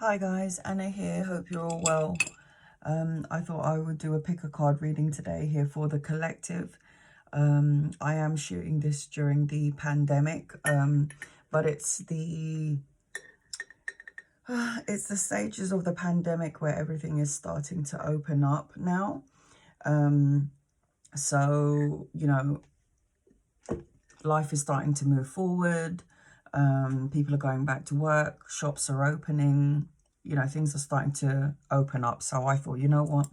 Hi guys, Anna here. Hope you're all well. I thought I would do a pick a card reading today here for the collective. I am shooting this during the pandemic, but it's the stages of the pandemic where everything is starting to open up now. So, you know, life is starting to move forward. People are going back to work, shops are opening, you know, things are starting to open up. So I thought, you know what,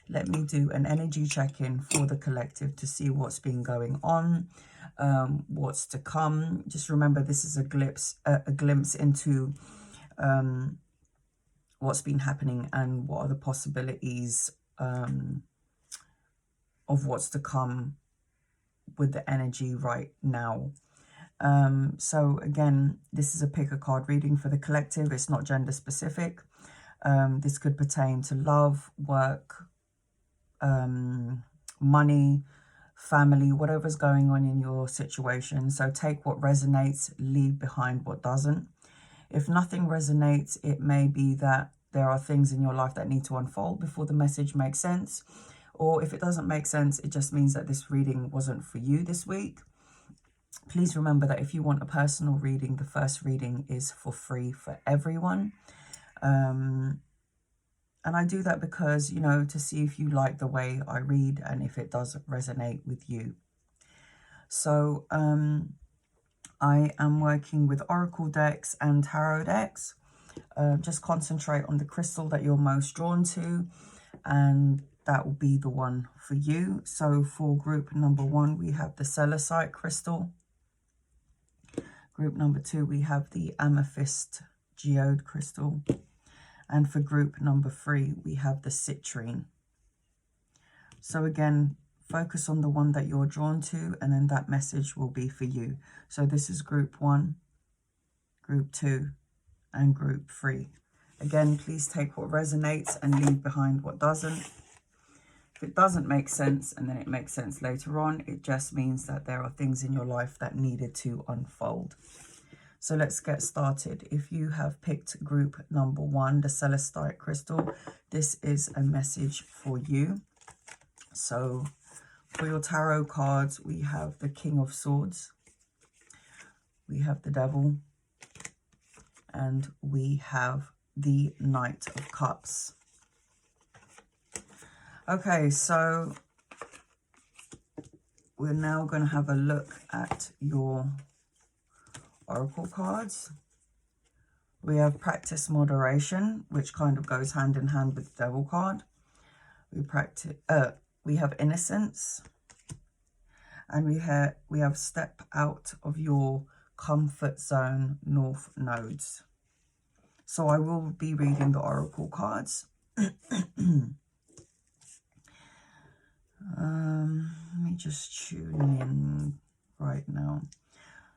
let me do an energy check-in for the collective to see what's been going on, what's to come. Just remember, this is a glimpse into what's been happening and what are the possibilities of what's to come with the energy right now. So again, this is a pick a card reading for the collective. It's not gender specific. This could pertain to love, work, money, family, whatever's going on in your situation. So take what resonates, leave behind what doesn't. If nothing resonates, it may be that there are things in your life that need to unfold before the message makes sense. Or if it doesn't make sense, it just means that this reading wasn't for you this week. Please remember that if you want a personal reading, the first reading is for free for everyone. And I do that because, you know, to see if you like the way I read and if it does resonate with you. So I am working with Oracle decks and Tarot decks. Just concentrate on the crystal that you're most drawn to, and that will be the one for you. So for group number 1, we have the Celestite crystal. Group number 2, we have the Amethyst Geode crystal. And for group number 3, we have the Citrine. So again, focus on the one that you're drawn to, and then that message will be for you. So this is group 1, group 2, and group 3. Again, please take what resonates and leave behind what doesn't. If it doesn't make sense and then it makes sense later on, it just means that there are things in your life that needed to unfold. So let's get started. If you have picked group number 1, the Celestite crystal, this is a message for you. So for your tarot cards, we have the King of Swords, we have the Devil, and we have the Knight of Cups. Okay, so we're now going to have a look at your oracle cards. We have Practice Moderation, which kind of goes hand in hand with the Devil card. We have Innocence, and we have Step Out of Your Comfort Zone, North Nodes. So I will be reading the oracle cards. Let me just tune in right now.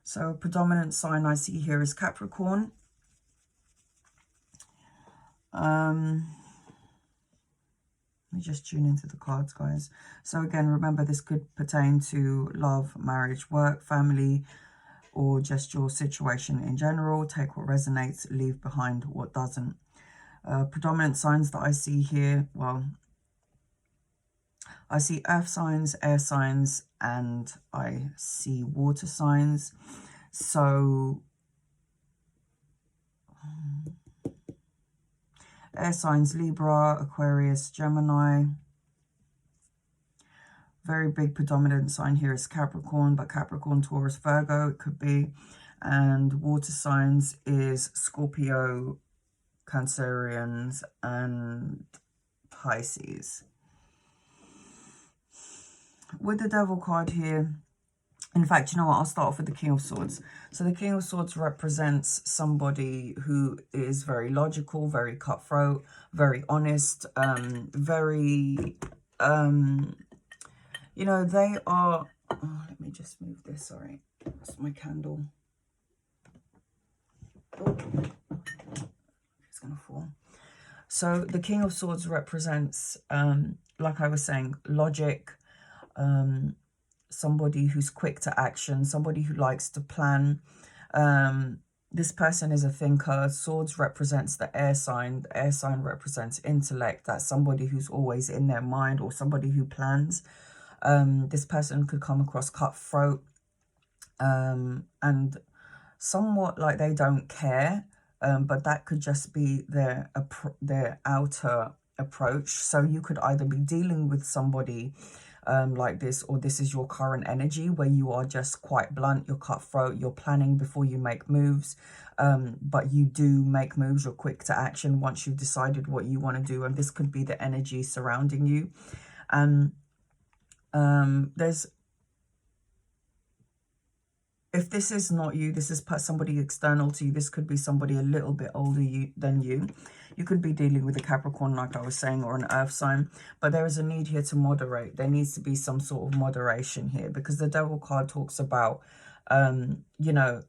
So predominant sign I see here is Capricorn. Let me just tune into the cards, guys. So again, remember, this could pertain to love, marriage, work, family, or just your situation in general. Take what resonates, leave behind what doesn't. Predominant signs that I see here, well, I see earth signs, air signs, and I see water signs. So air signs, Libra, Aquarius, Gemini. Very big predominant sign here is Capricorn, but Capricorn, Taurus, Virgo it could be. And water signs is Scorpio, Cancerians, and Pisces. With the Devil card here, in fact, you know what, I'll start off with the King of Swords. So the King of Swords represents somebody who is very logical, very cutthroat, very honest, very, you know, they are, oh, let me just move this, sorry, that's my candle. Oh, it's going to fall. So the King of Swords represents, like I was saying, logic, somebody who's quick to action, somebody who likes to plan, This person is a thinker. Swords represents the air sign. The air sign represents intellect. That's somebody who's always in their mind, or somebody who plans. This person could come across cutthroat and somewhat like they don't care, but that could just be their outer approach. So you could either be dealing with somebody like this, or this is your current energy where you are just quite blunt, you're cutthroat, you're planning before you make moves, but you do make moves, you're quick to action once you've decided what you want to do. And this could be the energy surrounding you. And there's, if this is not you, this is somebody external to you. This could be somebody a little bit older than you. You could be dealing with a Capricorn, like I was saying, or an earth sign. But there is a need here to moderate. There needs to be some sort of moderation here, because the Devil card talks about, you know,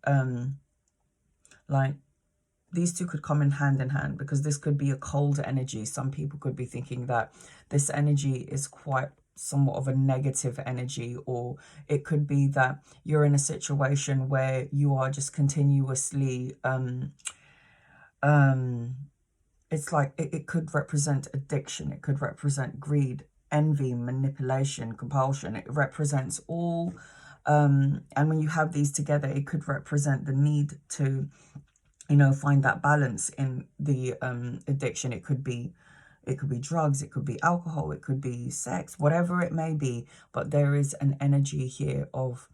like these two could come in hand, because this could be a cold energy. Some people could be thinking that this energy is quite somewhat of a negative energy, or it could be that you're in a situation where you are just continuously it's like it could represent addiction, it could represent greed, envy, manipulation, compulsion. It represents all and when you have these together, it could represent the need to, you know, find that balance in the addiction. It could be drugs, it could be alcohol, it could be sex, whatever it may be. But there is an energy here of,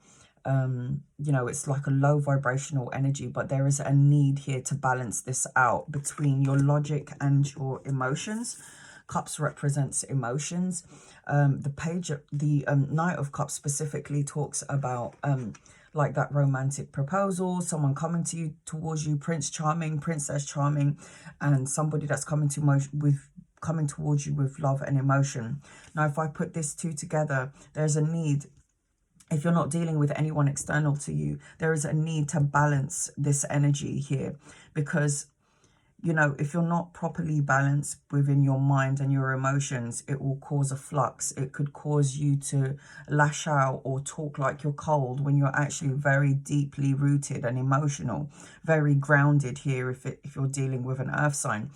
you know, it's like a low vibrational energy, but there is a need here to balance this out between your logic and your emotions. Cups represents emotions. The Knight of Cups specifically talks about like that romantic proposal, someone coming to you, towards you, Prince Charming, Princess Charming, and somebody that's coming towards you with love and emotion. Now, if I put these two together, there's a need. If you're not dealing with anyone external to you, there is a need to balance this energy here, because, you know, if you're not properly balanced within your mind and your emotions, it will cause a flux. It could cause you to lash out or talk like you're cold when you're actually very deeply rooted and emotional, very grounded here if you're dealing with an earth sign.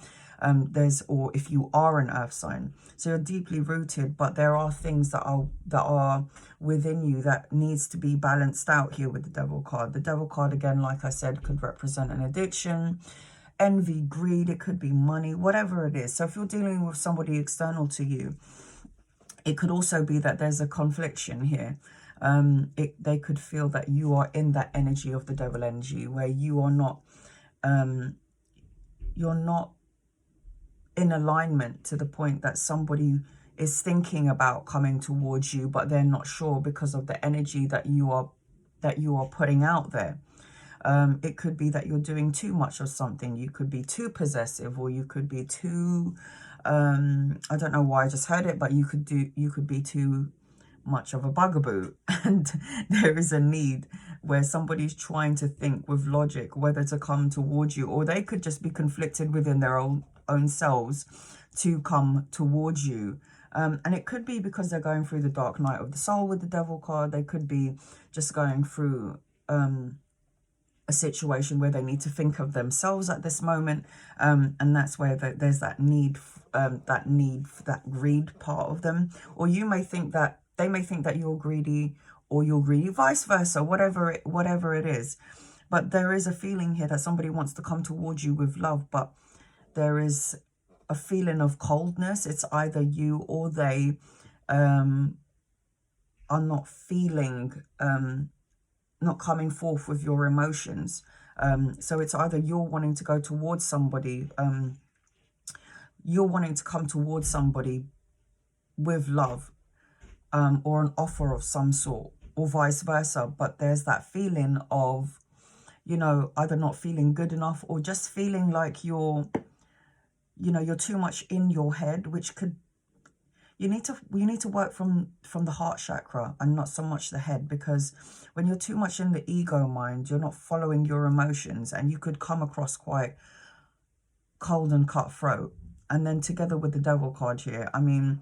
Or if you are an earth sign, so you're deeply rooted, but there are things that are within you that needs to be balanced out here with the Devil card. The Devil card, again, like I said, could represent an addiction, envy, greed. It could be money, whatever it is. So if you're dealing with somebody external to you, it could also be that there's a confliction here. They could feel that you are in that energy of the devil energy, where you are not, you're not in alignment to the point that somebody is thinking about coming towards you, but they're not sure because of the energy that you are putting out there. It could be that you're doing too much of something. You could be too possessive, or you could be too, I don't know why I just heard it, but you could be too much of a bugaboo. And there is a need where somebody's trying to think with logic whether to come towards you, or they could just be conflicted within their own selves to come towards you. And it could be because they're going through the dark night of the soul with the Devil card. They could be just going through a situation where they need to think of themselves at this moment, and that's where there's that need for that greed part of them. Or you may think that they may think that you're greedy, or you're greedy, vice versa, whatever it is. But there is a feeling here that somebody wants to come towards you with love, but there is a feeling of coldness. It's either you or they are not feeling, not coming forth with your emotions. So it's either you're wanting to go towards somebody, you're wanting to come towards somebody with love, or an offer of some sort, or vice versa. But there's that feeling of, you know, either not feeling good enough, or just feeling like you're too much in your head, which could, you need to work from the heart chakra and not so much the head, because when you're too much in the ego mind, you're not following your emotions, and you could come across quite cold and cutthroat. And then together with the Devil card here, I mean,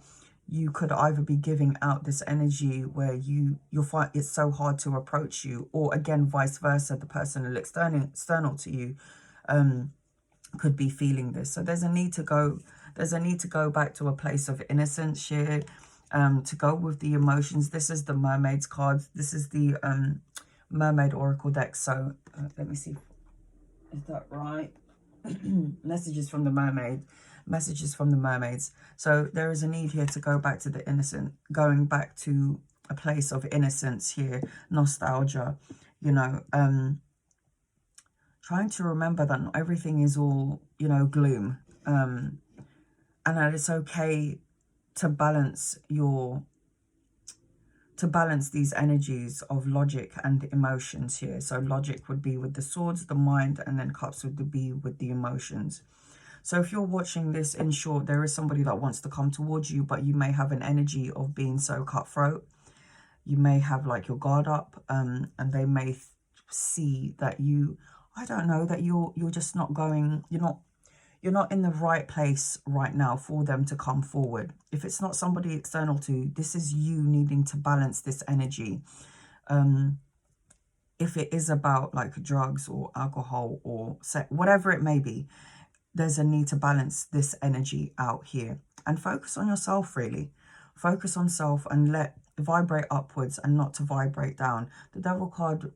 you could either be giving out this energy where you'll find it's so hard to approach you, or again, vice versa, the person external to you could be feeling this. So there's a need to go back to a place of innocence here, to go with the emotions. This is the Mermaid's card. This is the Mermaid Oracle deck. So let me see, is that right? Messages from the mermaid. Messages from the mermaids. So there is a need here to go back to the innocent, going back to a place of innocence here, nostalgia, you know, trying to remember that not everything is all, you know, gloom, and that it's okay to balance these energies of logic and emotions here. So logic would be with the swords, the mind, and then cups would be with the emotions. So if you're watching this, in short, there is somebody that wants to come towards you, but you may have an energy of being so cutthroat. You may have like your guard up, and they may see that you, I don't know, that you're just not going, you're not in the right place right now for them to come forward. If it's not somebody external to you, this is you needing to balance this energy. If it is about like drugs or alcohol or sex, whatever it may be, there's a need to balance this energy out here and focus on yourself, really. Focus on self and vibrate upwards and not to vibrate down. The Devil card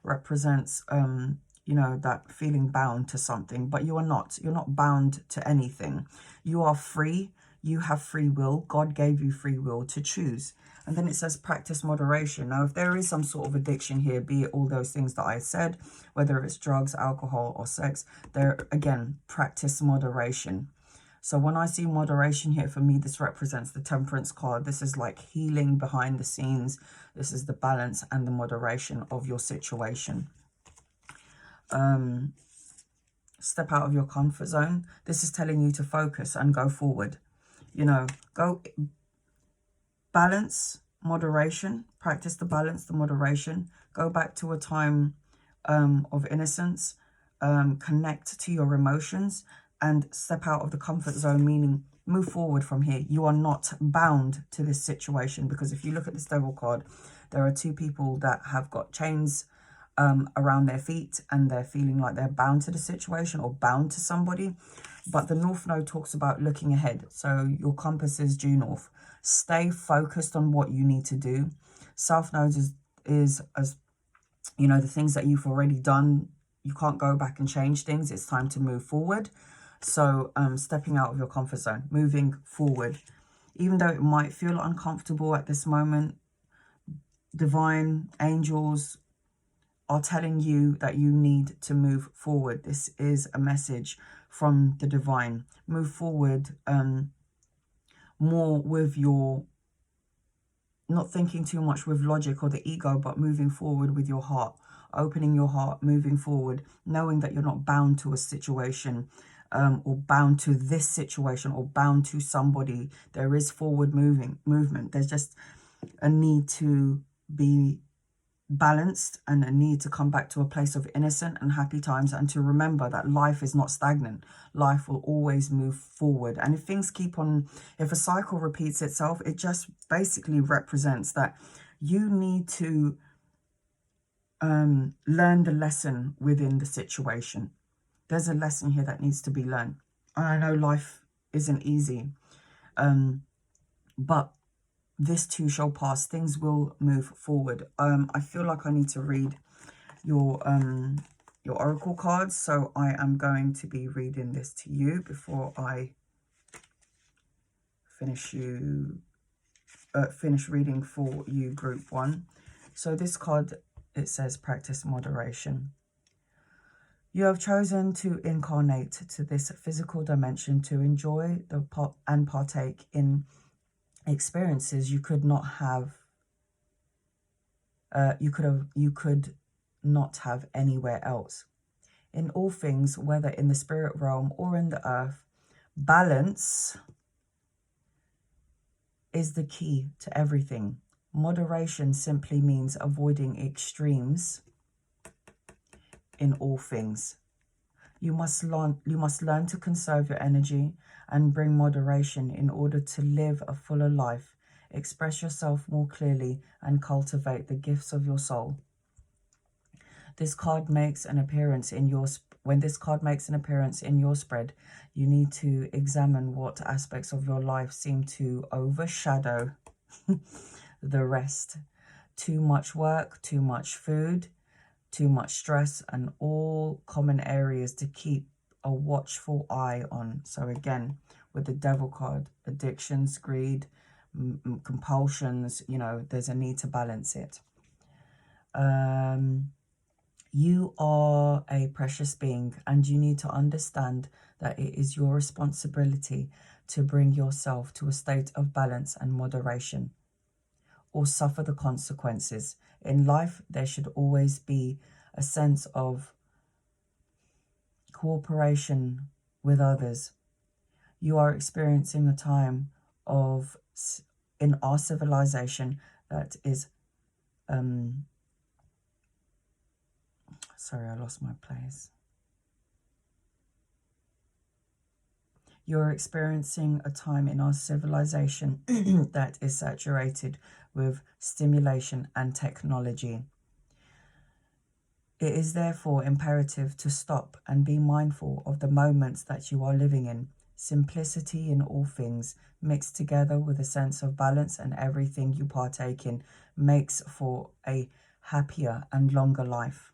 represents, you know, that feeling bound to something, but you are not. You're not bound to anything. You are free. You have free will. God gave you free will to choose. And then it says practice moderation. Now, if there is some sort of addiction here, be it all those things that I said, whether it's drugs, alcohol, or sex, there, again, practice moderation. So when I see moderation here, for me, this represents the Temperance card. This is like healing behind the scenes. This is the balance and the moderation of your situation. Step out of your comfort zone. This is telling you to focus and go forward. You know, go balance, moderation, practice the balance, the moderation. Go back to a time of innocence, connect to your emotions and step out of the comfort zone, meaning move forward from here. You are not bound to this situation, because if you look at this Devil card, there are two people that have got chains around their feet and they're feeling like they're bound to the situation or bound to somebody. But the North Node talks about looking ahead. So your compass is due north. Stay focused on what you need to do. South Node is as you know, the things that you've already done. You can't go back and change things. It's time to move forward. So stepping out of your comfort zone, moving forward, even though it might feel uncomfortable at this moment, divine angels are telling you that you need to move forward. This is a message from the divine. Move forward more with your, not thinking too much with logic or the ego, but moving forward with your heart, opening your heart, moving forward, knowing that you're not bound to a situation or bound to this situation or bound to somebody. There is forward movement. There's just a need to be balanced and a need to come back to a place of innocent and happy times, and to remember that life is not stagnant. Life will always move forward. And if things keep on, if a cycle repeats itself, it just basically represents that you need to learn the lesson within the situation. There's a lesson here that needs to be learned. And I know life isn't easy, but this too shall pass. Things will move forward. I feel like I need to read your oracle cards, so I am going to be reading this to you before I finish reading for you, group 1. So this card, it says practice moderation. You have chosen to incarnate to this physical dimension to enjoy and partake in experiences you could not have you could not have anywhere else. In all things, whether in the spirit realm or in the earth, balance is the key to everything. Moderation simply means avoiding extremes in all things. You must learn to conserve your energy and bring moderation in order to live a fuller life, express yourself more clearly, and cultivate the gifts of your soul. This card makes an appearance in your when this card makes an appearance in your spread, you need to examine what aspects of your life seem to overshadow the rest. Too much work, too much food, too much stress, and all common areas to keep a watchful eye on. So again, with the Devil card, addictions, greed, compulsions, you know, there's a need to balance it. You are a precious being, and you need to understand that it is your responsibility to bring yourself to a state of balance and moderation, or suffer the consequences. In life, there should always be a sense of cooperation with others. You are experiencing a time in our civilization that is sorry, I lost my place. You're experiencing a time in our civilization that is saturated with stimulation and technology. It is therefore imperative to stop and be mindful of the moments that you are living in. Simplicity in all things, mixed together with a sense of balance and everything you partake in, makes for a happier and longer life.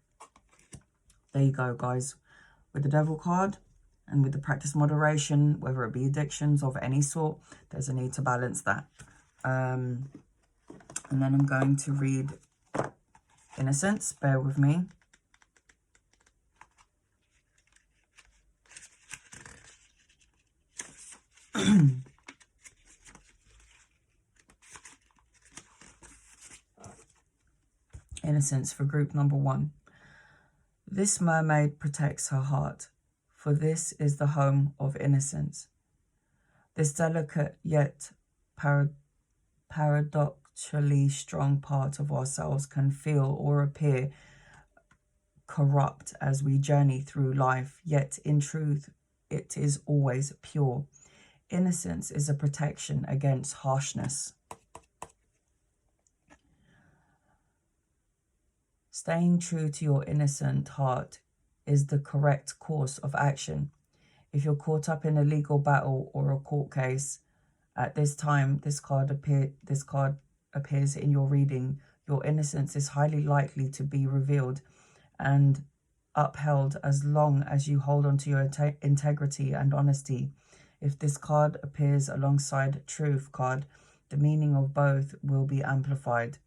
There you go, guys. With the Devil card and with the practice moderation, whether it be addictions of any sort, there's a need to balance that. And then I'm going to read Innocence. Bear with me. Innocence for group number 1. This mermaid protects her heart, for this is the home of innocence. This delicate yet paradoxically strong part of ourselves can feel or appear corrupt as we journey through life, yet in truth it is always pure. Innocence is a protection against harshness. Staying true to your innocent heart is the correct course of action. If you're caught up in a legal battle or a court case, at this time this card appears in your reading, your innocence is highly likely to be revealed and upheld as long as you hold on to your integrity and honesty. If this card appears alongside Truth card, the meaning of both will be amplified.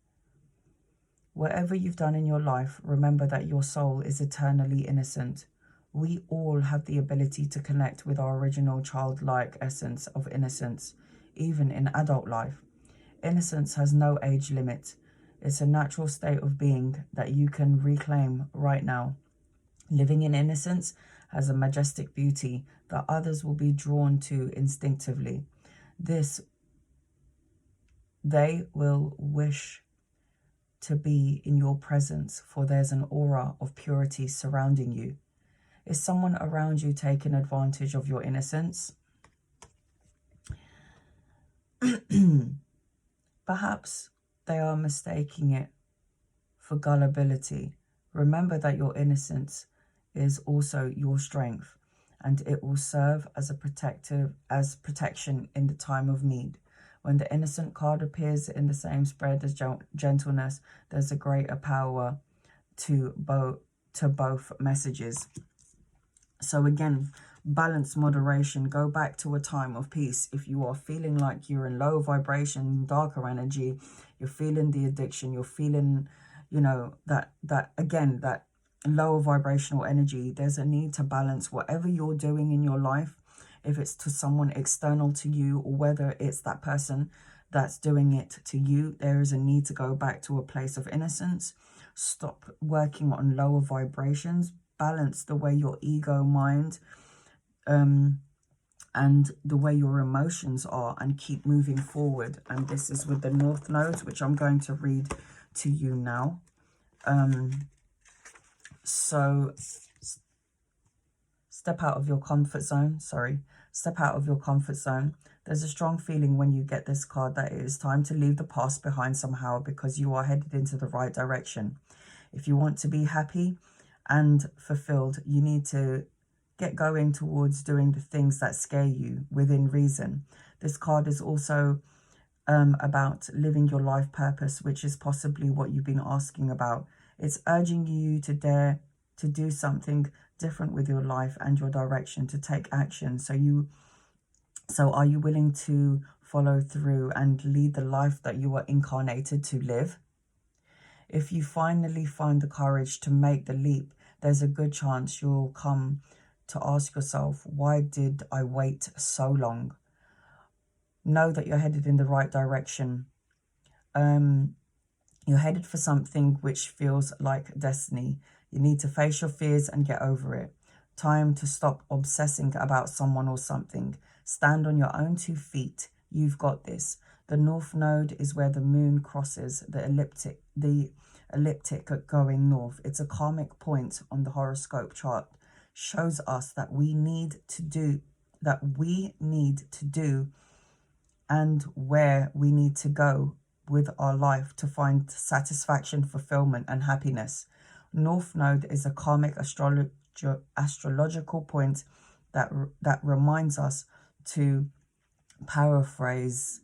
Whatever you've done in your life, remember that your soul is eternally innocent. We all have the ability to connect with our original childlike essence of innocence, even in adult life. Innocence has no age limit. It's a natural state of being that you can reclaim right now. Living in innocence has a majestic beauty that others will be drawn to instinctively. They will wish to be in your presence, for there's an aura of purity surrounding you. Is someone around you taking advantage of your innocence? Perhaps they are mistaking it for gullibility. Remember that your innocence is also your strength, and it will serve as protection in the time of need. When the innocent card appears in the same spread as gentleness, there's a greater power to both messages. So again, balance, moderation. Go back to a time of peace. If you are feeling like you're in low vibration, darker energy, you're feeling the addiction, you're feeling, you know, that lower vibrational energy, there's a need to balance whatever you're doing in your life. If it's to someone external to you, or whether it's that person that's doing it to you, there is a need to go back to a place of innocence. Stop working on lower vibrations. Balance the way your ego, mind, and the way your emotions are, and keep moving forward. And this is with the North Nodes, which I'm going to read to you now. So Step out of your comfort zone. Sorry. Step out of your comfort zone. There's a strong feeling when you get this card that it is time to leave the past behind somehow, because you are headed into the right direction. If you want to be happy and fulfilled, you need to get going towards doing the things that scare you within reason. This card is also about living your life purpose, which is possibly what you've been asking about. It's urging you to dare to do something different with your life and your direction, to take action. So are you willing to follow through and lead the life that you were incarnated to live? If you finally find the courage to make the leap, there's a good chance you'll come to ask yourself, why did I wait so long? Know that you're headed in the right direction. You're headed for something which feels like destiny. You need to face your fears and get over it. Time to stop obsessing about someone or something. Stand on your own 2 feet. You've got this. The North Node is where the moon crosses the ecliptic going north. It's a karmic point on the horoscope chart. Shows us that we need to do and where we need to go with our life to find satisfaction, fulfillment, and happiness. North Node is a karmic astrological point that reminds us, to paraphrase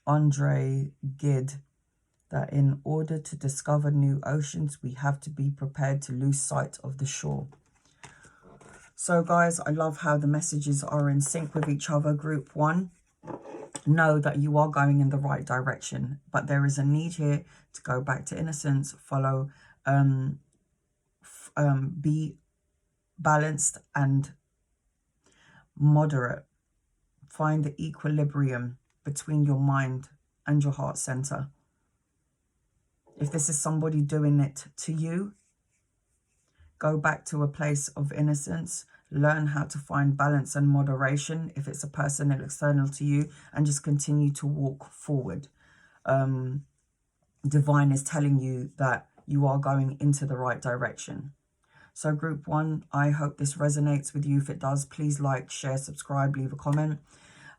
Andre Gide, that in order to discover new oceans, we have to be prepared to lose sight of the shore. So guys, I love how the messages are in sync with each other. Group 1, know that you are going in the right direction, but there is a need here to go back to innocence, follow, be balanced and moderate. Find the equilibrium between your mind and your heart center. If this is somebody doing it to you, go back to a place of innocence. Learn how to find balance and moderation if it's a person external to you, and just continue to walk forward. Divine is telling you that you are going into the right direction. So group 1, I hope this resonates with you. If it does, please like, share, subscribe, leave a comment.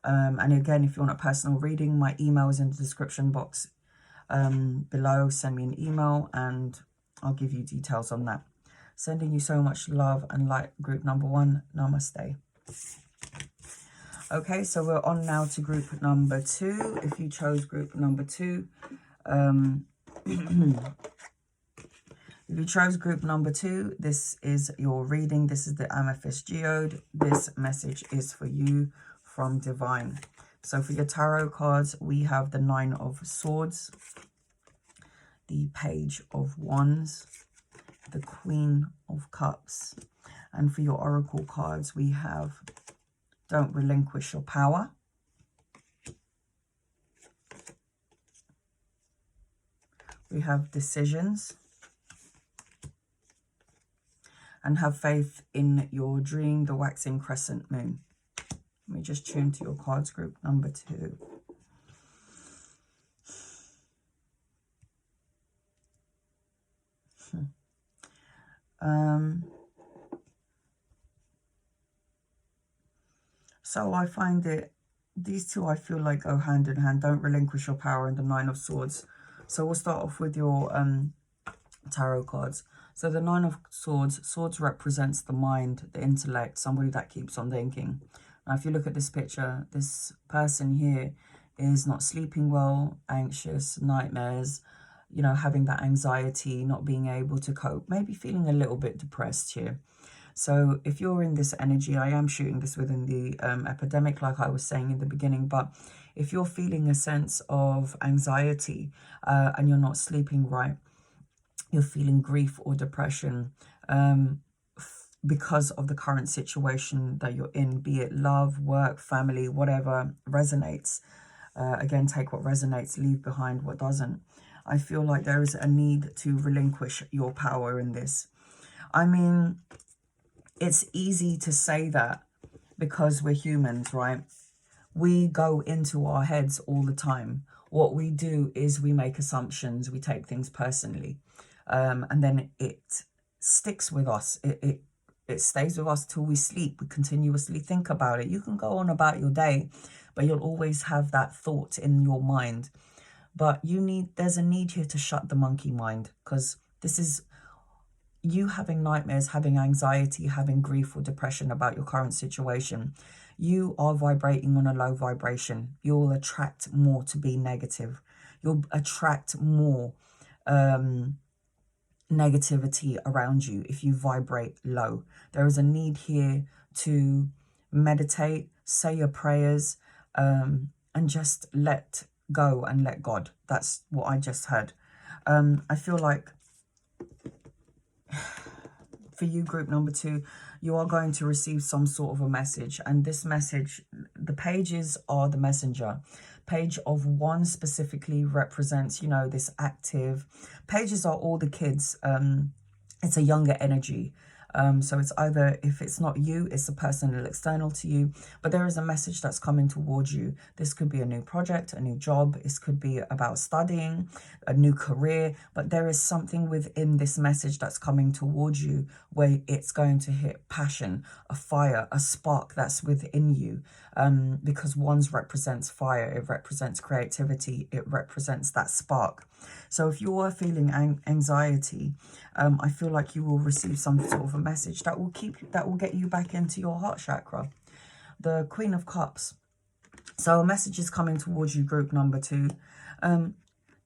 And again, if you want a personal reading, my email is in the description box below. Send me an email and I'll give you details on that. Sending you so much love and light, group number 1. Namaste. Okay, so we're on now to group number 2. If you chose group number 2, if you chose group number 2, this is your reading. This is the Amethyst Geode. This message is for you from Divine. So for your tarot cards, we have the 9 of Swords, the Page of Wands, the Queen of Cups. And for your oracle cards, we have Don't Relinquish Your Power, we have Decisions, and Have Faith in Your Dream, the Waxing Crescent Moon. Let me just tune to your cards, group number 2. So I find it, these two I feel like go hand in hand. Don't relinquish your power and the 9 of Swords. So we'll start off with your tarot cards. So the 9 of Swords, Swords represents the mind, the intellect, somebody that keeps on thinking. Now if you look at this picture, this person here is not sleeping well, anxious, nightmares, you know, having that anxiety, not being able to cope, maybe feeling a little bit depressed here. So if you're in this energy, I am shooting this within the epidemic, like I was saying in the beginning, but if you're feeling a sense of anxiety and you're not sleeping right, you're feeling grief or depression because of the current situation that you're in, be it love, work, family, whatever resonates. Again, take what resonates, leave behind what doesn't. I feel like there is a need to relinquish your power in this. I mean, it's easy to say that because we're humans, right? We go into our heads all the time. What we do is we make assumptions, we take things personally, and then it sticks with us. it stays with us till we sleep. We continuously think about it. You can go on about your day, but you'll always have that thought in your mind. But there's a need here to shut the monkey mind, because this is you having nightmares, having anxiety, having grief or depression about your current situation. You are vibrating on a low vibration. You'll attract more to be negative. You'll attract more negativity around you if you vibrate low. There is a need here to meditate, say your prayers, and just let go and let God. That's what I just heard. I feel like for you, group number 2, you are going to receive some sort of a message. And this message, the pages are the messenger. Page of 1 specifically represents, you know, this active. Pages are all the kids. It's a younger energy. So it's either, if it's not you, it's a person external to you, but there is a message that's coming towards you. This could be a new project, a new job. This could be about studying, a new career, but there is something within this message that's coming towards you where it's going to hit passion, a fire, a spark that's within you. Because 1 represents fire, it represents creativity, it represents that spark. So if you are feeling anxiety, I feel like you will receive some sort of a message that will get you back into your heart chakra. The Queen of Cups. So a message is coming towards you, group number 2. You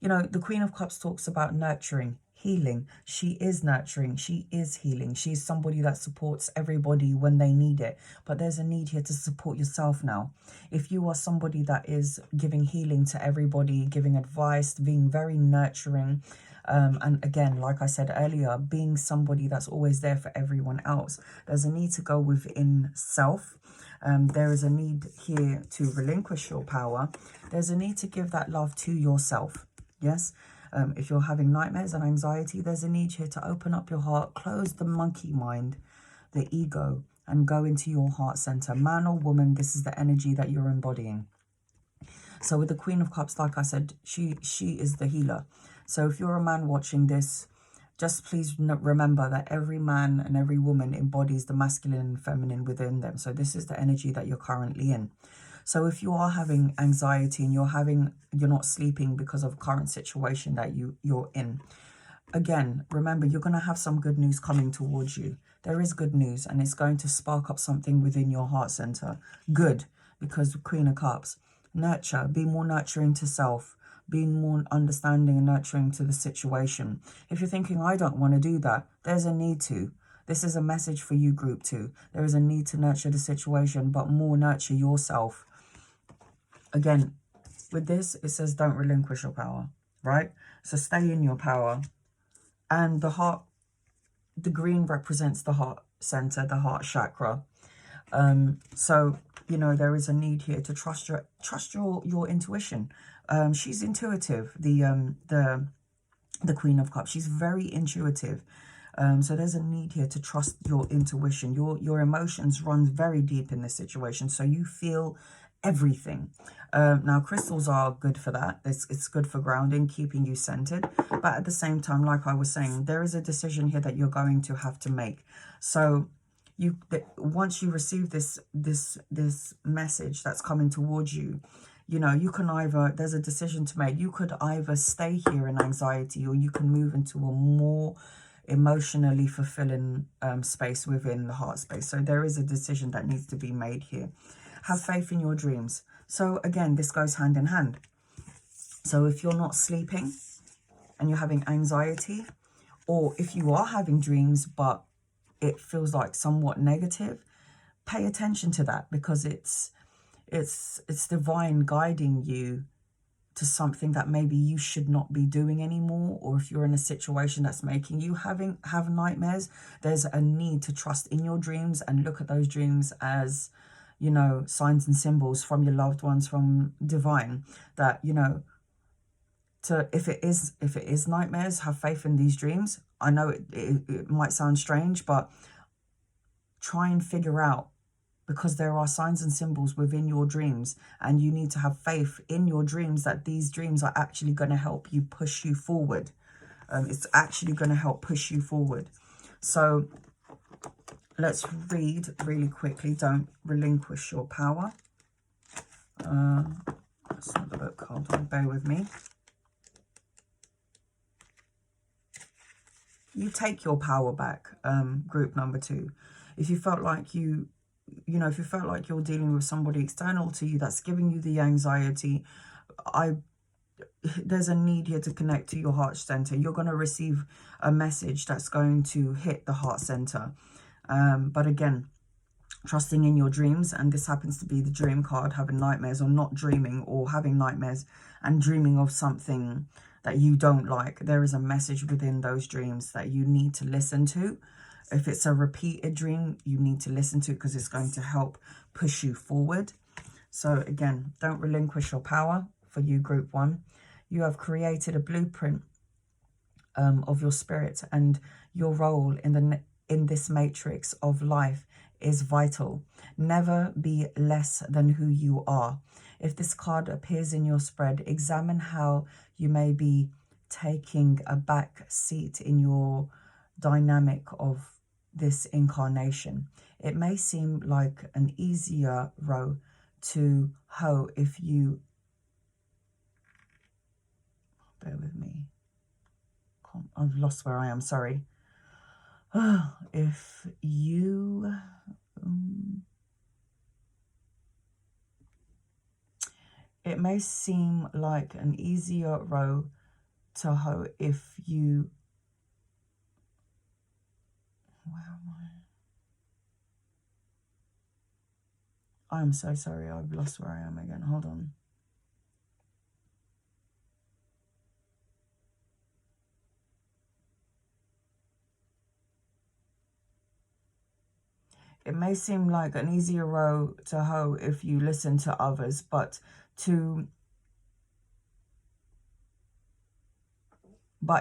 know, the Queen of Cups talks about nurturing, healing. She is nurturing. She is healing. She's somebody that supports everybody when they need it. But there's a need here to support yourself now. If you are somebody that is giving healing to everybody, giving advice, being very nurturing, and again, like I said earlier, being somebody that's always there for everyone else, there's a need to go within self. There is a need here to relinquish your power. There's a need to give that love to yourself. Yes. If you're having nightmares and anxiety, there's a need here to open up your heart, close the monkey mind, the ego, and go into your heart center. Man or woman, this is the energy that you're embodying. So with the Queen of Cups, like I said, she is the healer. So if you're a man watching this, just please remember that every man and every woman embodies the masculine and feminine within them. So this is the energy that you're currently in. So if you are having anxiety and you're not sleeping because of current situation that you're in, again, remember, you're going to have some good news coming towards you. There is good news, and it's going to spark up something within your heart center. Good, because the Queen of Cups, nurture, be more nurturing to self, being more understanding and nurturing to the situation. If you're thinking, I don't want to do that, there's a need to. This is a message for you, group 2. There is a need to nurture the situation, but more nurture yourself. Again, with this, it says don't relinquish your power, right? So stay in your power. And the heart, the green represents the heart center, the heart chakra. So, you know, there is a need here to trust your intuition. She's intuitive, the Queen of Cups. She's very intuitive. So there's a need here to trust your intuition. Your emotions run very deep in this situation. So you feel everything. Now, crystals are good for that. It's good for grounding, keeping you centered. But at the same time, like I was saying, there is a decision here that you're going to have to make. So once you receive this message that's coming towards you, you know, you can either, there's a decision to make. You could either stay here in anxiety, or you can move into a more emotionally fulfilling space within the heart space. So there is a decision that needs to be made here. Have faith in your dreams. So again, this goes hand in hand. So if you're not sleeping and you're having anxiety, or if you are having dreams but it feels like somewhat negative, pay attention to that, because it's divine guiding you to something that maybe you should not be doing anymore. Or if you're in a situation that's making you have nightmares, there's a need to trust in your dreams and look at those dreams as, you know, signs and symbols from your loved ones, from divine, that, you know, to if it is nightmares, have faith in these dreams. I know it might sound strange, but try and figure out, because there are signs and symbols within your dreams, and you need to have faith in your dreams that these dreams are actually going to help you, push you forward. It's actually going to help push you forward. So let's read really quickly. Don't relinquish your power. That's not the book. Hold on, bear with me. You take your power back, group number 2. If you felt like if you felt like you're dealing with somebody external to you that's giving you the anxiety, there's a need here to connect to your heart center. You're going to receive a message that's going to hit the heart center. But again, trusting in your dreams, and this happens to be the dream card, having nightmares or not dreaming, or having nightmares and dreaming of something that you don't like. There is a message within those dreams that you need to listen to. If it's a repeated dream, you need to listen to it because it's going to help push you forward. So again, don't relinquish your power. For you, group 1, you have created a blueprint of your spirit, and your role in this matrix of life is vital. Never be less than who you are. If this card appears in your spread, examine how you may be taking a back seat in your dynamic of this incarnation. It may seem like an easier row to hoe if you... Bear with me. I've lost where I am, sorry. If you... it may seem like an easier row to hoe if you... Where am I? I'm so sorry, I've lost where I am again. Hold on. It may seem like an easier row to hoe if you listen to others, but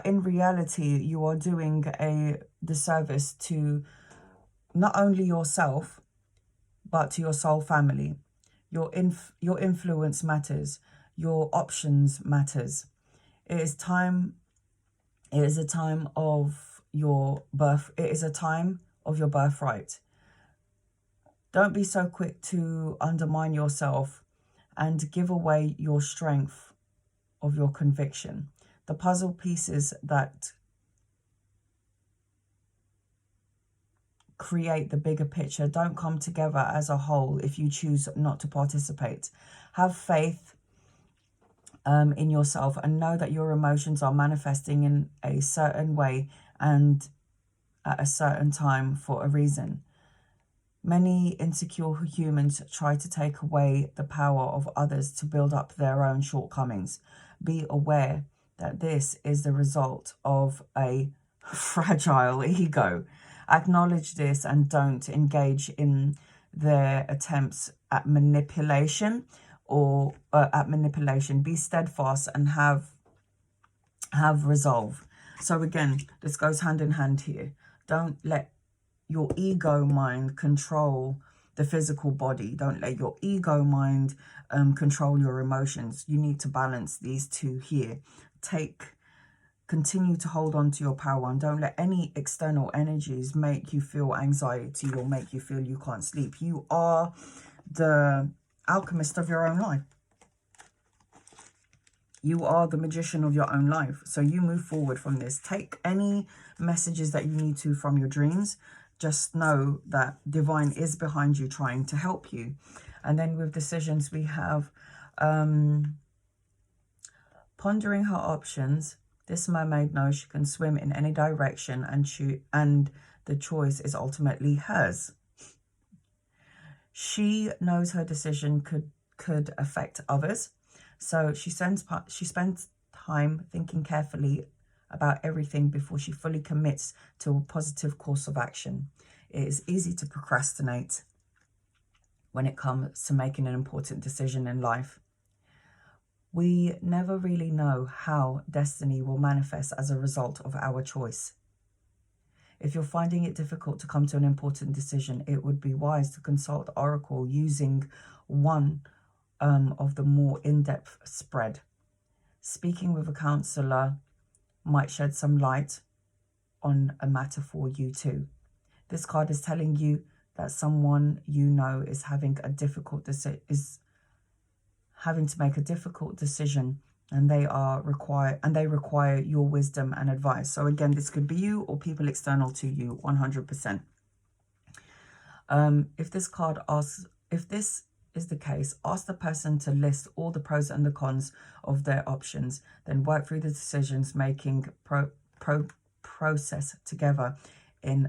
in reality, you are doing a disservice to not only yourself, but to your soul family. Your influence matters. Your options matters. It is a time of your birth. It is a time of your birthright. Don't be so quick to undermine yourself and give away your strength of your conviction. The puzzle pieces that create the bigger picture don't come together as a whole if you choose not to participate. Have faith in yourself and know that your emotions are manifesting in a certain way and at a certain time for a reason. Many insecure humans try to take away the power of others to build up their own shortcomings. Be aware that this is the result of a fragile ego. Acknowledge this and don't engage in their attempts at manipulation Be steadfast and have resolve. So again, this goes hand in hand here. Don't let your ego mind control the physical body. Don't let your ego mind control your emotions. You need to balance these two here. Continue to hold on to your power, and don't let any external energies make you feel anxiety or make you feel you can't sleep. You are the alchemist of your own life. You are the magician of your own life. So you move forward from this. Take any messages that you need to from your dreams. Just know that divine is behind you trying to help you. And then with decisions, we have pondering her options. This mermaid knows she can swim in any direction and the choice is ultimately hers. She knows her decision could affect others. So she spends time thinking carefully about everything before she fully commits to a positive course of action. It is easy to procrastinate when it comes to making an important decision in life. We never really know how destiny will manifest as a result of our choice. If you're finding it difficult to come to an important decision, it would be wise to consult Oracle using one of the more in-depth spread. Speaking with a counselor might shed some light on a matter for you too. This card is telling you that someone you know is having a difficult having to make a difficult decision, and they require your wisdom and advice. So again, this could be you or people external to you, 100%. If this is the case, ask the person to list all the pros and the cons of their options, then work through the decisions making process together in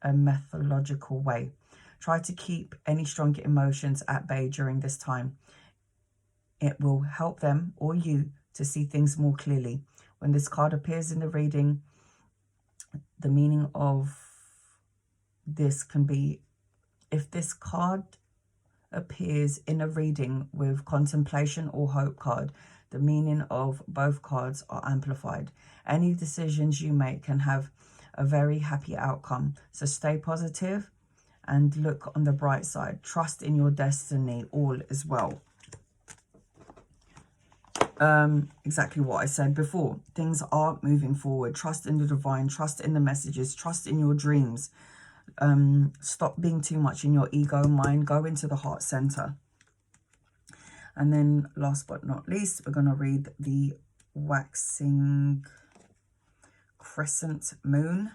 a methodological way. Try to keep any strong emotions at bay during this time. It will help them or you to see things more clearly. When this card appears in the reading, the meaning of this can be, if this card appears in a reading with contemplation or hope card, the meaning of both cards are amplified. Any decisions you make can have a very happy outcome. So stay positive and look on the bright side. Trust in your destiny, all is well. Exactly what I said before. Things are moving forward. Trust in the divine. Trust in the messages. Trust in your dreams. Stop being too much in your ego mind. Go into the heart center. And then last but not least, we're going to read the waxing crescent moon.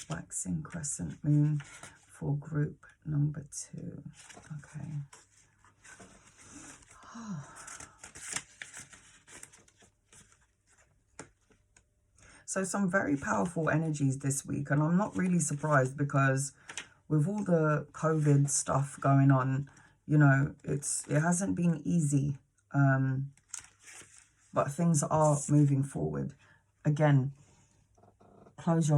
Waxing crescent moon for group number 2. Okay. So some very powerful energies this week, and I'm not really surprised because with all the COVID stuff going on, you know, it hasn't been easy, but things are moving forward. Again, close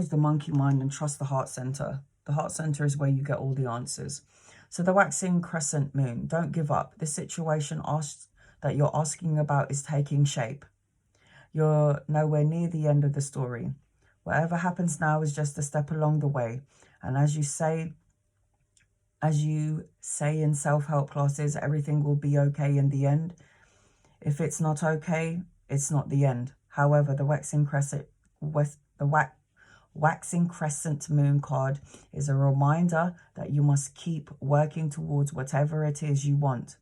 the monkey mind and trust the heart center. The heart center is where you get all the answers. So the waxing crescent moon, don't give up. This situation that you're asking about is taking shape. You're nowhere near the end of the story. Whatever happens now is just a step along the way. And as you say in self-help classes, everything will be okay in the end. If it's not okay, it's not the end. However, the waxing crescent moon card is a reminder that you must keep working towards whatever it is you want.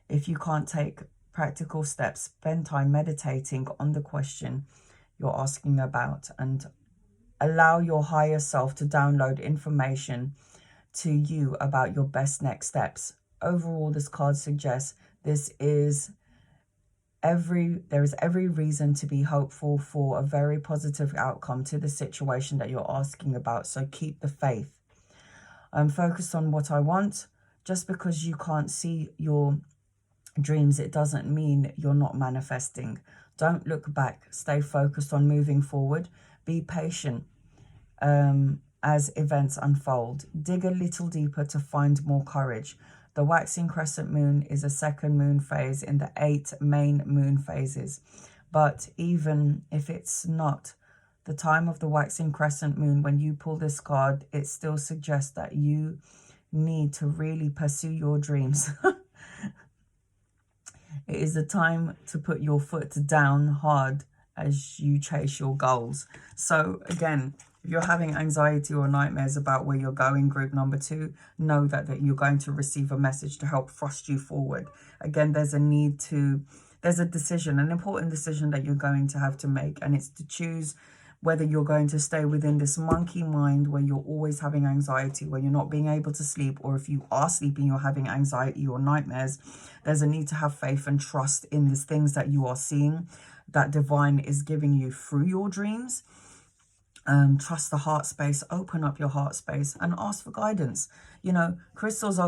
If you can't take practical steps, spend time meditating on the question you're asking about and allow your higher self to download information to you about your best next steps. Overall, this card suggests there is every reason to be hopeful for a very positive outcome to the situation that you're asking about. So keep the faith. Focus on what I want. Just because you can't see your dreams, it doesn't mean you're not manifesting. Don't look back. Stay focused on moving forward. Be patient as events unfold. Dig a little deeper to find more courage. The waxing crescent moon is a second moon phase in the 8 main moon phases. But even if it's not the time of the waxing crescent moon, when you pull this card, it still suggests that you need to really pursue your dreams. It is the time to put your foot down hard as you chase your goals. So again, if you're having anxiety or nightmares about where you're going, group number 2, know that you're going to receive a message to help thrust you forward. Again, there's a decision, an important decision that you're going to have to make, and it's to choose whether you're going to stay within this monkey mind where you're always having anxiety, where you're not being able to sleep, or if you are sleeping, you're having anxiety or nightmares. There's a need to have faith and trust in these things that you are seeing, that divine is giving you through your dreams. Trust the heart space, open up your heart space and ask for guidance. You know, crystals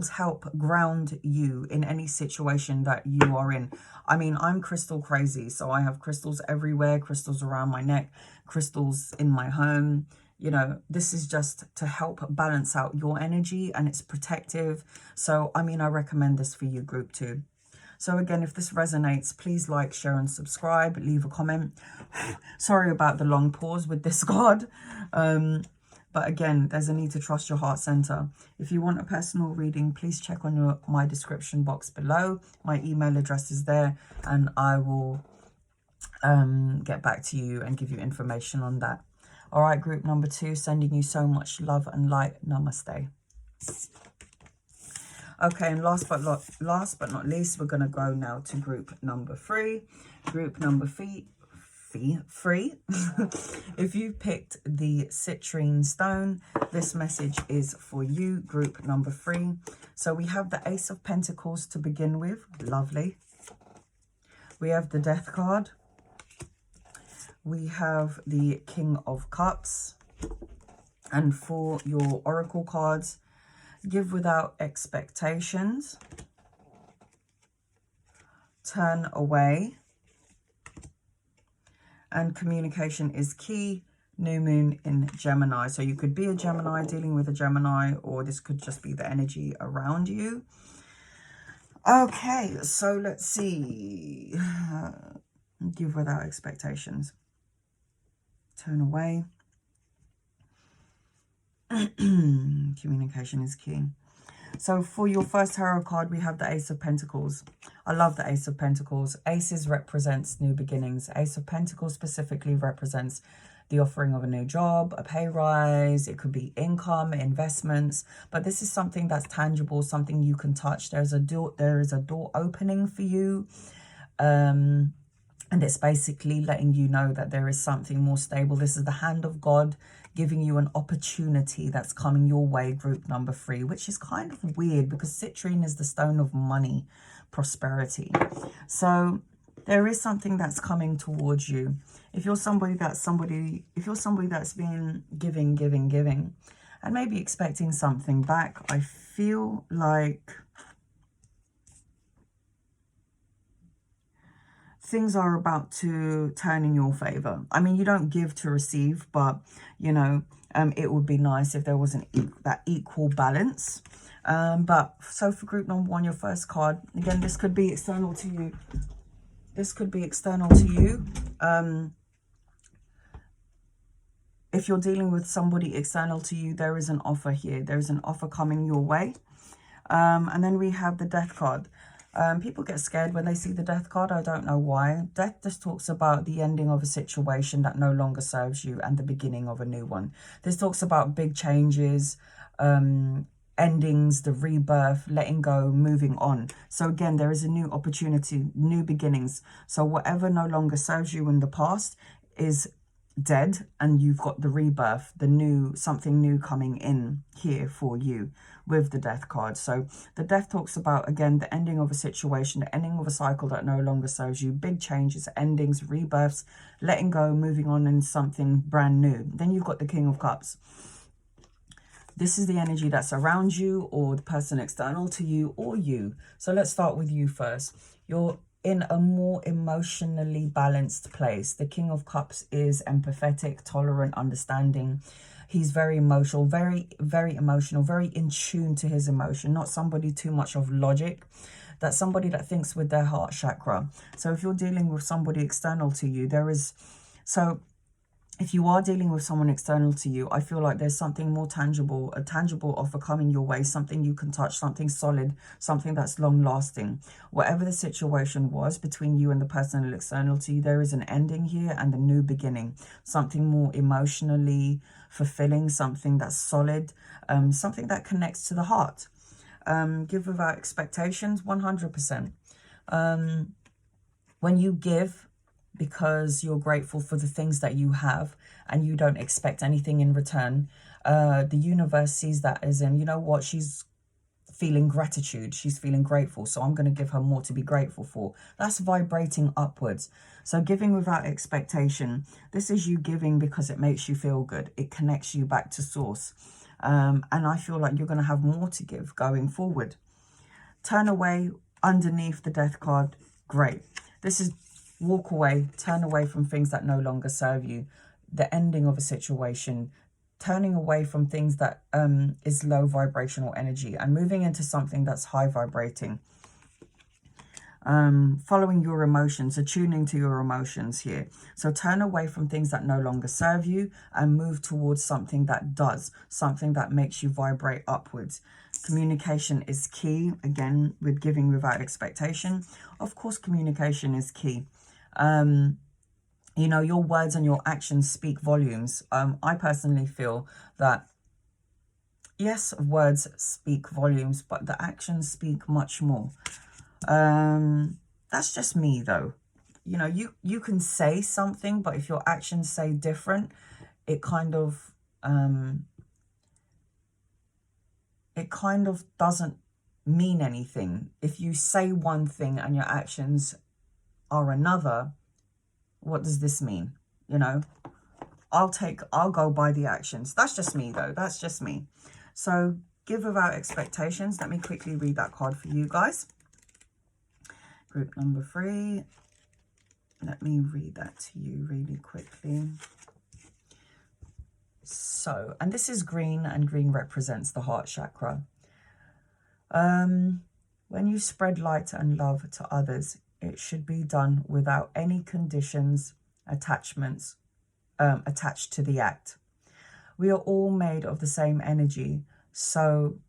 help ground you in any situation that you are in. I mean, I'm crystal crazy, so I have crystals everywhere, crystals around my neck, crystals in my home. You know, this is just to help balance out your energy, and it's protective. So, I mean, I recommend this for you, group 2. So again, if this resonates, please like, share and subscribe. Leave a comment. Sorry about the long pause with this card. But again, there's a need to trust your heart center. If you want a personal reading, please check on my description box below. My email address is there, and I will get back to you and give you information on that. All right, group number 2, sending you so much love and light. Namaste. Okay, and last but not least, we're going to go now to group number 3. Group number 3. If you picked the citrine stone, this message is for you, group number 3. So we have the Ace of Pentacles to begin with. Lovely. We have the Death card. We have the King of Cups. And for your oracle cards, give without expectations, turn away, and communication is key. New moon in Gemini. So you could be a Gemini, dealing with a Gemini, or this could just be the energy around you. Okay, so let's see. Give without expectations. Turn away. Communication is key. So for your first tarot card, we have the Ace of Pentacles. I love the Ace of Pentacles. Aces represents new beginnings. Ace of Pentacles specifically represents the offering of a new job, a pay rise. It could be income, investments. But this is something that's tangible, something you can touch. There is a door opening for you. And it's basically letting you know that there is something more stable. This is the hand of God giving you an opportunity that's coming your way, group number 3, which is kind of weird because citrine is the stone of money, prosperity. So there is something that's coming towards you. If you're somebody that's been giving, and maybe expecting something back, I feel like things are about to turn in your favor. I mean, you don't give to receive, but, you know, it would be nice if there was that equal balance. But so for group number 1, your first card, again, this could be external to you. This could be external to you. If you're dealing with somebody external to you, there is an offer here. There is an offer coming your way. And then we have the Death card. People get scared when they see the Death card. I don't know why. Death just talks about the ending of a situation that no longer serves you and the beginning of a new one. This talks about big changes, endings, the rebirth, letting go, moving on. So again, there is a new opportunity, new beginnings. So whatever no longer serves you in the past is dead, and you've got the rebirth, the new, something new coming in here for you with the Death card. So the Death talks about, again, the ending of a situation, the ending of a cycle that no longer serves you, big changes, endings, rebirths, letting go, moving on in something brand new. Then you've got the King of Cups. This is the energy that's around you, or the person external to you, or you. So let's start with you first. You're in a more emotionally balanced place. The King of Cups is empathetic, tolerant, understanding. He's very emotional, very emotional, very in tune to his emotion. Not somebody too much of logic. That's somebody that thinks with their heart chakra. So if you're dealing with somebody external to you, if you are dealing with someone external to you, I feel like there's something more tangible, a tangible offer coming your way, something you can touch, something solid, something that's long lasting. Whatever the situation was between you and the person external to you, there is an ending here and a new beginning. Something more emotionally fulfilling, something that's solid, something that connects to the heart. Give without expectations, 100%. When you give because you're grateful for the things that you have and you don't expect anything in return, the universe sees that as in, you know what, she's feeling gratitude, she's feeling grateful, so I'm going to give her more to be grateful for. That's vibrating upwards. So giving without expectation, this is you giving because it makes you feel good, it connects you back to source, and I feel like you're going to have more to give going forward. Turn away, underneath the Death card, great. This is walk away, turn away from things that no longer serve you, the ending of a situation, turning away from things that is low vibrational energy and moving into something that's high vibrating. Following your emotions, attuning to your emotions here. So turn away from things that no longer serve you and move towards something that does, something that makes you vibrate upwards. Communication is key, again, with giving without expectation. Of course, communication is key. You know, your words and your actions speak volumes. I personally feel that, yes, words speak volumes, but the actions speak much more. That's just me, though. You know, you can say something, but if your actions say different, it kind of doesn't mean anything. If you say one thing and your actions are another, what does this mean? You know, I'll go by the actions. That's just me, though. That's just me. So give without expectations. Let me quickly read that card for you guys. Group number 3. Let me read that to you really quickly. So, and this is green, and green represents the heart chakra. When you spread light and love to others, it should be done without any conditions, attachments attached to the act. We are all made of the same energy, so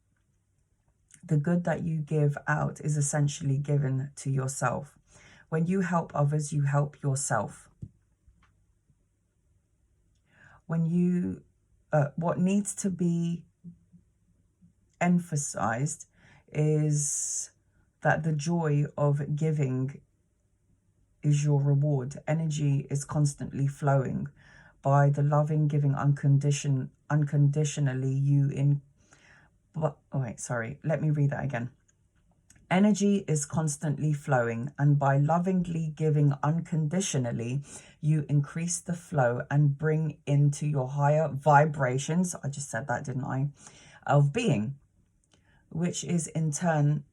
the good that you give out is essentially given to yourself. When you help others, you help yourself. When you, what needs to be emphasized is that the joy of giving is your reward. Energy is constantly flowing. By the loving, giving unconditionally, you in... But, oh wait, sorry. Let me read that again. Energy is constantly flowing, and by lovingly giving unconditionally, you increase the flow and bring into your higher vibrations. I just said that, didn't I? Of being, which in turn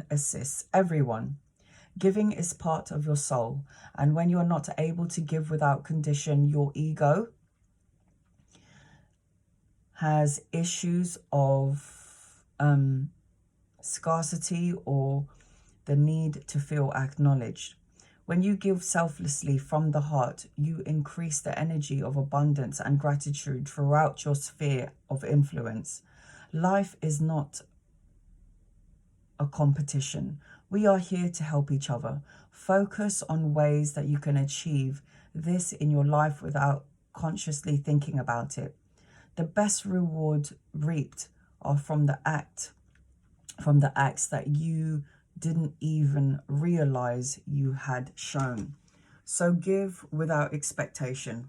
assists everyone. Giving is part of your soul, and when you're not able to give without condition, your ego has issues of scarcity or the need to feel acknowledged. When you give selflessly from the heart, you increase the energy of abundance and gratitude throughout your sphere of influence. Life is not a competition. We are here to help each other. Focus on ways that you can achieve this in your life without consciously thinking about it. The best reward reaped are from the acts that you didn't even realize you had shown. So give without expectation,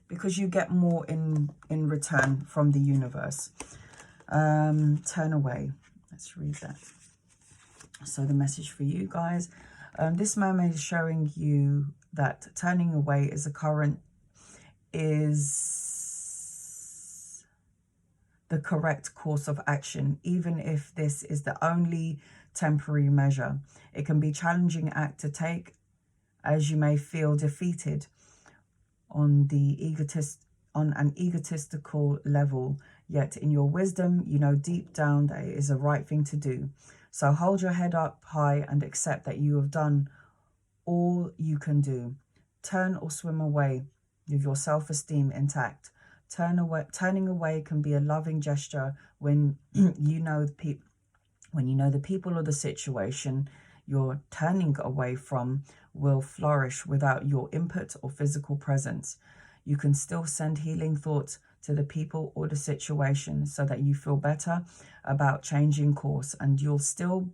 because you get more in return from the universe. Turn away. Let's read that. So the message for you guys, this mermaid is showing you that turning away is the correct course of action, even if this is the only temporary measure. It can be a challenging act to take, as you may feel defeated on an egotistical level, yet in your wisdom, you know deep down that it is the right thing to do. So hold your head up high and accept that you have done all you can do. Turn or swim away with your self-esteem intact. Turning away can be a loving gesture when you know the people or the situation you're turning away from will flourish without your input or physical presence. You can still send healing thoughts to the people or the situation so that you feel better about changing course, and you'll still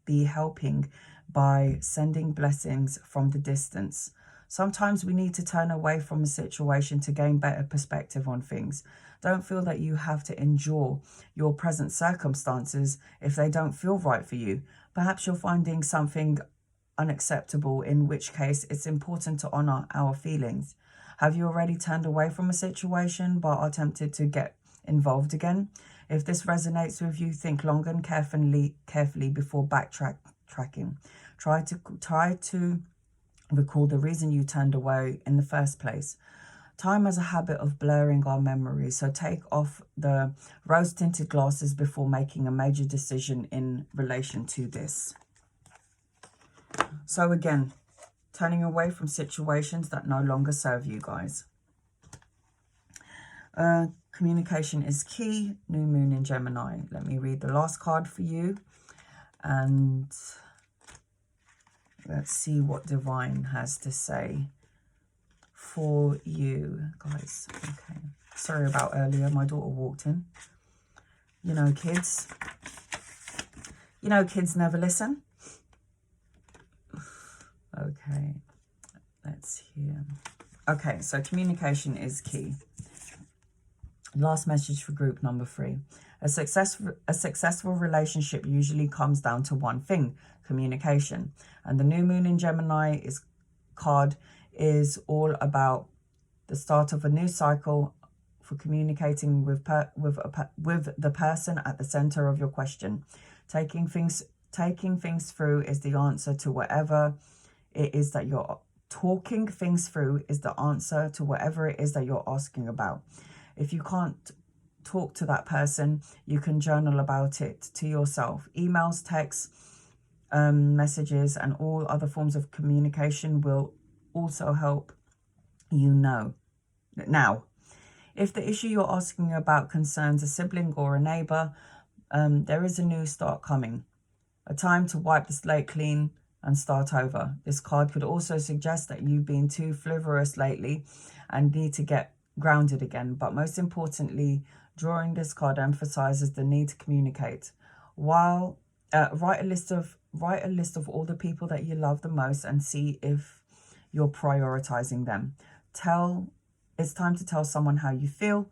be helping by sending blessings from the distance. Sometimes we need to turn away from a situation to gain better perspective on things. Don't feel that you have to endure your present circumstances if they don't feel right for you. Perhaps you're finding something unacceptable, in which case it's important to honor our feelings. Have you already turned away from a situation but are tempted to get involved again? If this resonates with you, think long and carefully before backtracking. Try to recall the reason you turned away in the first place. Time has a habit of blurring our memories, so take off the rose-tinted glasses before making a major decision in relation to this. So again, turning away from situations that no longer serve you guys. Communication is key. New moon in Gemini. Let me read the last card for you. And Let's see what Divine has to say for you, guys. Okay. Sorry about earlier. My daughter walked in. You know, kids. You know, kids never listen. Okay. Let's hear. Okay, so communication is key. Last message for group number 3. A successful relationship usually comes down to one thing, communication. And the new moon in Gemini card is all about the start of a new cycle for communicating with the person at the center of your question. Taking things through is the answer to whatever it is that you're talking things through is the answer to whatever it is that you're asking about. If you can't talk to that person, you can journal about it to yourself. Emails, texts, messages, and all other forms of communication will also help you know. Now, if the issue you're asking about concerns a sibling or a neighbor, there is a new start coming. A time to wipe the slate clean and start over. This card could also suggest that you've been too frivolous lately and need to get grounded again. But most importantly, drawing this card emphasizes the need to communicate. While write a list of all the people that you love the most and see if you're prioritizing them. It's time to tell someone how you feel.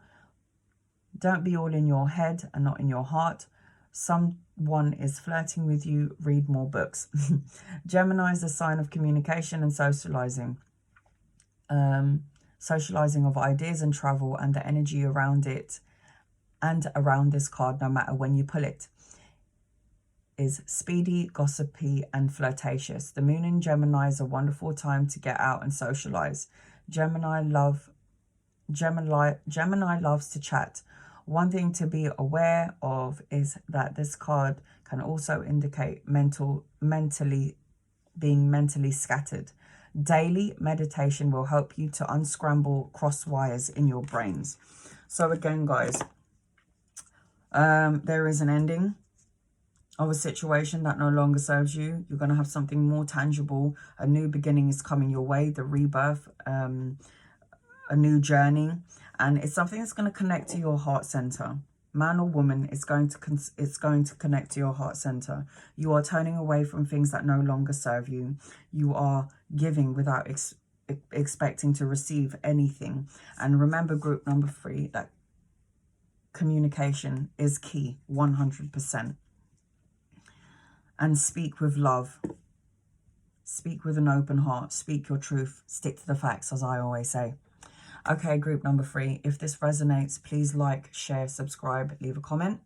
Don't be all in your head and not in your heart. Someone is flirting with you. Read more books. Gemini is a sign of communication and socializing. Socializing of ideas and travel, and the energy around it and around this card, no matter when you pull it, is speedy, gossipy, and flirtatious. The moon in Gemini is a wonderful time to get out and socialize. Gemini loves to chat. One thing to be aware of is that this card can also indicate being mentally scattered. Daily meditation will help you to unscramble cross wires in your brains. So again, guys, there is an ending of a situation that no longer serves you. You're going to have something more tangible. A new beginning is coming your way, the rebirth, a new journey. And it's something that's going to connect to your heart center. Man or woman, it's going to connect to your heart center. You are turning away from things that no longer serve you. You are giving without expecting to receive anything. And remember, group number 3, that communication is key, 100%. And speak with love. Speak with an open heart. Speak your truth. Stick to the facts, as I always say. Okay, group number 3. If this resonates, please like, share, subscribe, leave a comment.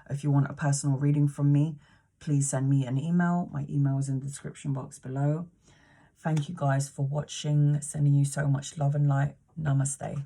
If you want a personal reading from me, please send me an email. My email is in the description box below. Thank you guys for watching. Sending you so much love and light. Namaste.